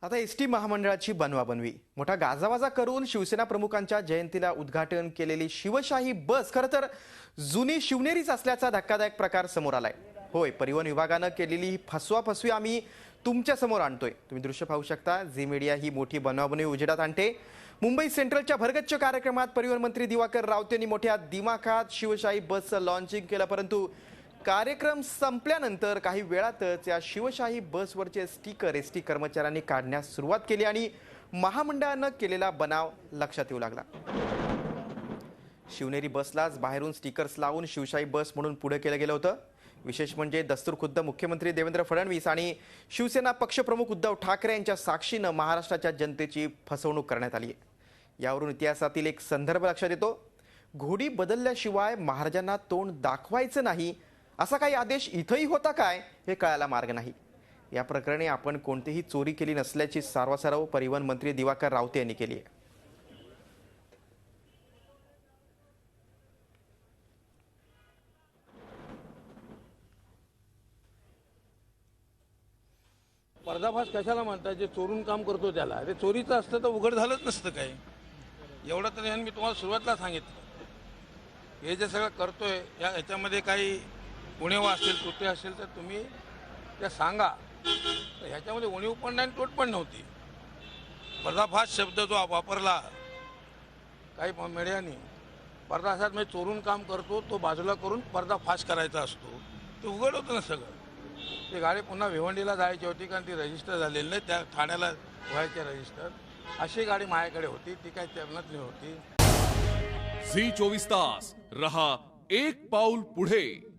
आता एसटी महामंडळाची बनवाबनवी मोठा गाजावाजा करून शिवसेना प्रमुखांच्या जयंतीला उद्घाटन केलेली शिवशाही बस खरं तर जुनी शिवनेरीच असल्याचा धक्कादायक प्रकार समोर आलाय। होय, परिवहन विभागानं केलेली ही फसवाफसवी आम्ही तुमच्या समोर आणतोय। तुम्ही दृश्य पाहू शकता। झी मीडिया ही मोठी बनवाबनवी उजेडात आणते। मुंबई सेंट्रलच्या भरगच्च कार्यक्रमात परिवहन मंत्री दिवाकर रावतेंनी मोठ्या दिमाखात शिवशाही बसचं लॉन्चिंग केलं, परंतु कार्यक्रम संपल्यानंतर काही वेळातच या शिवशाही बसवरचे स्टिकर एसटी कर्मचाऱ्यांनी काढण्यास सुरुवात केली आणि महामंडळानं केलेला बनाव लक्षात येऊ लागला। शिवनेरी बसलाच बाहेरून स्टिकर्स लावून शिवशाही बस म्हणून पुढे केलं गेलं होतं। विशेष म्हणजे दस्तूर खुद्द मुख्यमंत्री देवेंद्र फडणवीस आणि शिवसेना पक्षप्रमुख उद्धव ठाकरे यांच्या साक्षीनं महाराष्ट्राच्या जनतेची फसवणूक करण्यात आली आहे। यावरून इतिहासातील एक संदर्भ लक्षात येतो। घोडी बदलल्याशिवाय महाराजांना तोंड दाखवायचं नाही असा काही आदेश इथंही होता काय हे कळायला मार्ग नाही। या प्रकरणी आपण कोणतीही चोरी केली नसल्याची सारवासारव परिवहन मंत्री दिवाकर रावते यांनी केली आहे। पर्दाफाश कशाला म्हणतात? जे चोरून काम करतो त्याला, ते चोरीचं असतं तर उघड झालंच नसतं काय। एवढं तरी मी तुम्हाला सुरुवातीला सांगितलं, हे जे सगळं करतोय ह्याच्यामध्ये काही उणीव असतील, त्रुटी असतील तर तुम्ही त्या सांगा। तर ह्याच्यामध्ये उणीव पण नाही, तोट पण नव्हती। पर्दाफाश शब्द जो वापरला काही मीडियाने, पर्दाफाश म्हणजे चोरून काम करतो तो बाजूला करून पर्दाफाश करायचा असतो, ते उघड होतं ना सगळं। ती गाडी पुन्हा भिवंडीला जायची होती कारण ती रजिस्टर झालेली नाही, त्या ठाण्याला व्हायचे रजिस्टर। अशी गाडी माझ्याकडे होती, ती काही तेवढ्यातली होती। झी 24 तास रहा एक पाऊल पुढे।